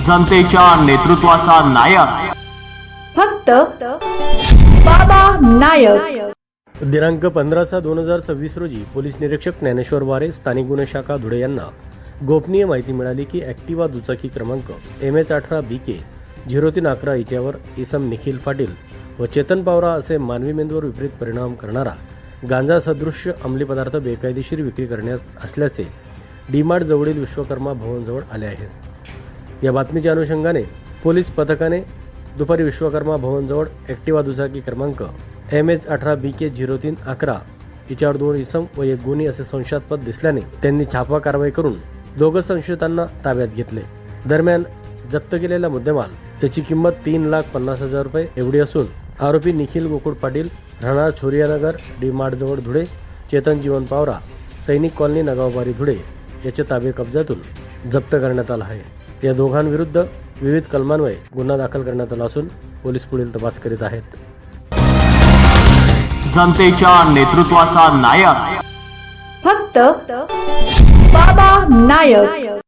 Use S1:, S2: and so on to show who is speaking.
S1: जनतेच्या नेतृत्वाचा नायक
S2: फक्त बाबा नायक।
S3: दिनांक 15/6/2026 रोजी पोलीस निरीक्षक ज्ञानेश्वर वारे स्थानिक गुन्हे शाखा धुळे यांना गोपनीय माहिती मिळाली की ॲक्टिवा दुचाकी क्रमांक MS18BK 0311 हिच्यावर इसम निखिल पाटील व चेतन पावरा असे मानवी मेंदूवर विपरीत परिणाम करणारा गांजा सदृश्य अंमली पदार्थ बेकायदेशीर विक्री करण्यात असल्याचे डीमार्ट जवळील विश्वकर्मा भवनजवळ आले आहेत। या बातमीच्या अनुषंगाने पोलीस पथकाने दुपारी विश्वकर्मा भवनजवळ ॲक्टिवा दुचाकी क्रमांक MS18BK 0311 हिच्यावर 2 इसम व 1 गुन्हे असे संशयास्पद दिसल्याने त्यांनी छापा कारवाई करून दोघं संशयितांना ताब्यात घेतले। दरम्यान जप्त केलेला मुद्देमाल याची किंमत 3,50,000 रुपये एवढी असून आरोपी निखिल गोकुळ पाटील राहणार छोरियानगर डीमार्ट जवळ धुळे, चेतन जीवन पावरा सैनिक कॉलनी नगावबारी धुळे याच्या ताबे कब्जातून जप्त करण्यात आला आहे। या दोघांविरुद्ध विविध कलमान्वये गुन्हा दाखल करण्यात आला असून पोलीस पुढील तपास करीत आहेत।
S1: जनतेच्या नेतृत्वाचा नायक
S2: फक्त बाबा नायक।